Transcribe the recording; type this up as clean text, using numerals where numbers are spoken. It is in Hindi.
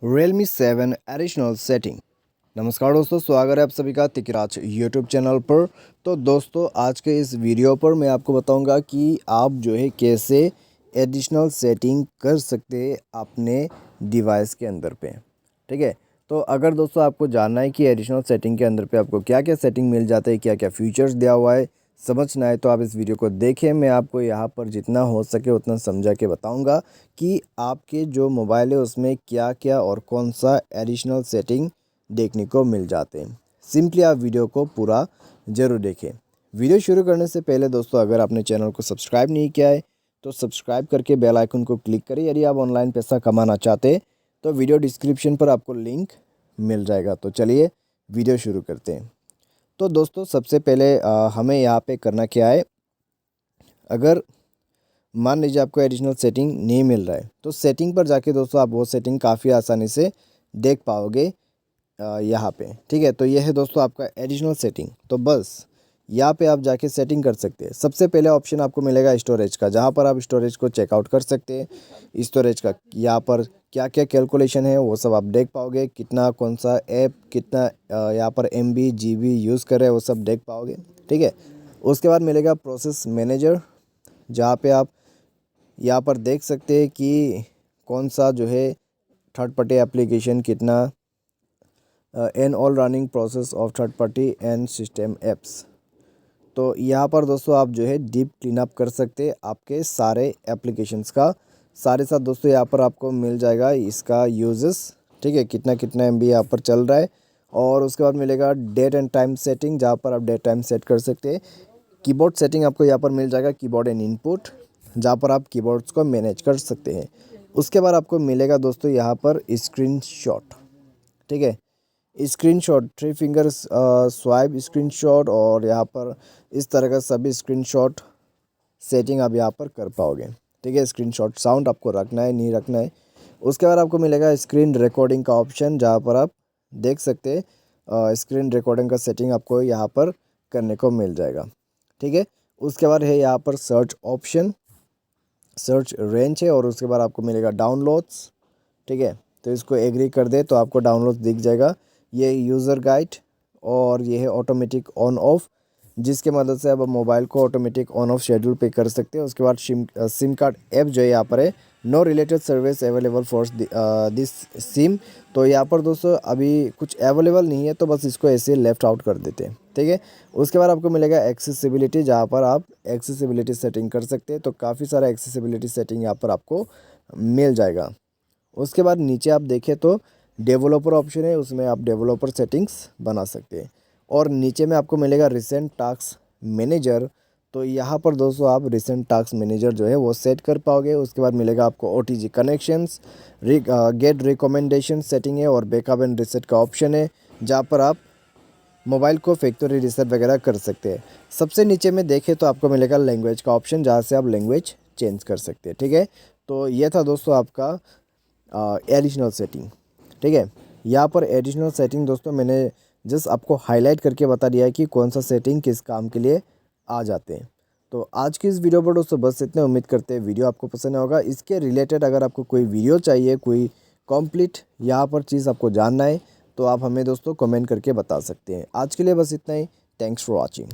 Realme 7 additional setting. नमस्कार दोस्तों, स्वागत है आप सभी का तिकराज यूट्यूब चैनल पर। तो दोस्तों, आज के इस वीडियो पर मैं आपको बताऊंगा कि आप जो है कैसे एडिशनल सेटिंग कर सकते हैं अपने डिवाइस के अंदर पे। ठीक है, तो अगर दोस्तों आपको जानना है कि एडिशनल सेटिंग के अंदर पे आपको क्या क्या सेटिंग मिल जाते हैं, क्या क्या फीचर्स दिया हुआ है, समझना है तो आप इस वीडियो को देखें। मैं आपको यहाँ पर जितना हो सके उतना समझा के बताऊंगा कि आपके जो मोबाइल है उसमें क्या क्या और कौन सा एडिशनल सेटिंग देखने को मिल जाते हैं। सिंपली आप वीडियो को पूरा ज़रूर देखें। वीडियो शुरू करने से पहले दोस्तों, अगर आपने चैनल को सब्सक्राइब नहीं किया है तो सब्सक्राइब करके बेल आइकन को क्लिक करें। यदि आप ऑनलाइन पैसा कमाना चाहते हैं तो वीडियो डिस्क्रिप्शन पर आपको लिंक मिल जाएगा। तो चलिए वीडियो शुरू करते हैं। तो दोस्तों, सबसे पहले हमें यहाँ पे करना क्या है। अगर मान लीजिए आपको एडिशनल सेटिंग नहीं मिल रहा है तो सेटिंग पर जाके दोस्तों आप वो सेटिंग काफ़ी आसानी से देख पाओगे यहाँ पे। ठीक है, तो यह है दोस्तों आपका एडिशनल सेटिंग। तो बस यहाँ पे आप जाके सेटिंग कर सकते हैं। सबसे पहले ऑप्शन आपको मिलेगा स्टोरेज का, जहाँ पर आप स्टोरेज को चेकआउट कर सकते हैं। स्टोरेज का यहाँ पर क्या क्या कैलकुलेशन है वो सब आप देख पाओगे। कितना कौन सा ऐप कितना यहाँ पर MB GB यूज़ कर रहे हैं वो सब देख पाओगे। ठीक है, उसके बाद मिलेगा प्रोसेस मैनेजर, जहाँ पे आप यहाँ पर देख सकते हैं कि कौन सा जो है थर्ड पार्टी एप्लीकेशन कितना and all running process of third party and system apps. तो यहाँ पर दोस्तों आप जो है डीप क्लीन अप कर सकते हैं आपके सारे एप्लीकेशंस का। सारे साथ दोस्तों यहाँ पर आपको मिल जाएगा इसका यूजेस। ठीक है, कितना कितना MB यहाँ पर चल रहा है। और उसके बाद मिलेगा डेट एंड टाइम सेटिंग, जहाँ पर आप डेट टाइम सेट कर सकते हैं। कीबोर्ड सेटिंग आपको यहाँ पर मिल जाएगा, कीबोर्ड एंड इनपुट, जहाँ पर आप कीबोर्ड्स को मैनेज कर सकते हैं। उसके बाद आपको मिलेगा दोस्तों यहाँ पर स्क्रीनशॉट। ठीक है, स्क्रीनशॉट 3 फिंगर्स स्वाइप स्क्रीनशॉट, और यहाँ पर इस तरह का सभी स्क्रीनशॉट सेटिंग आप यहाँ पर कर पाओगे। ठीक है, स्क्रीनशॉट साउंड आपको रखना है नहीं रखना है। उसके बाद आपको मिलेगा स्क्रीन रिकॉर्डिंग का ऑप्शन, जहाँ पर आप देख सकते हैं स्क्रीन रिकॉर्डिंग का सेटिंग आपको यहाँ पर करने को मिल जाएगा। ठीक है, उसके बाद है यहाँ पर सर्च ऑप्शन, सर्च रेंज है, और उसके बाद आपको मिलेगा डाउनलोड्स। ठीक है, तो इसको एग्री कर दे तो आपको डाउनलोड दिख जाएगा। ये यूज़र गाइड और ये है ऑटोमेटिक ऑन ऑफ, जिसके मदद से आप मोबाइल को ऑटोमेटिक ऑन ऑफ शेड्यूल पे कर सकते हैं। उसके बाद सिम कार्ड ऐप जो है यहाँ पर है, know related service available for this SIM. तो यहाँ पर दोस्तों अभी कुछ अवेलेबल नहीं है, तो बस इसको ऐसे लेफ्ट आउट कर देते हैं। ठीक है, उसके बाद आपको मिलेगा एक्सेसिबिलिटी, जहाँ पर आप एक्सेसिबिलिटी सेटिंग कर सकते हैं। तो काफ़ी सारा एक्सेसिबिलिटी सेटिंग यहाँ पर आपको मिल जाएगा। उसके बाद नीचे आप देखें तो डेवलपर ऑप्शन है, उसमें आप डेवलपर सेटिंग्स बना सकते हैं। और नीचे में आपको मिलेगा रिसेंट टास्क मैनेजर। तो यहाँ पर दोस्तों आप रिसेंट टास्क मैनेजर जो है वो सेट कर पाओगे। उसके बाद मिलेगा आपको OTG connections, get recommendation setting है, और बैकअप एंड रिसेट का ऑप्शन है, जहाँ पर आप मोबाइल को फैक्ट्री रीसेट वगैरह कर सकते हैं। सबसे नीचे में देखें तो आपको मिलेगा लैंग्वेज का ऑप्शन, जहाँ से आप लैंग्वेज चेंज कर सकते हैं। ठीक है, तो ये था दोस्तों आपका एडिशनल सेटिंग। ठीक है, यहाँ पर एडिशनल सेटिंग दोस्तों मैंने जस्ट आपको हाईलाइट करके बता दिया है कि कौन सा सेटिंग किस काम के लिए आ जाते हैं। तो आज की इस वीडियो पर दोस्तों बस इतने। उम्मीद करते हैं वीडियो आपको पसंद होगा। इसके रिलेटेड अगर आपको कोई वीडियो चाहिए, कोई कंप्लीट यहाँ पर चीज़ आपको जानना है, तो आप हमें दोस्तों कमेंट करके बता सकते हैं। आज के लिए बस इतना ही। Thanks for watching.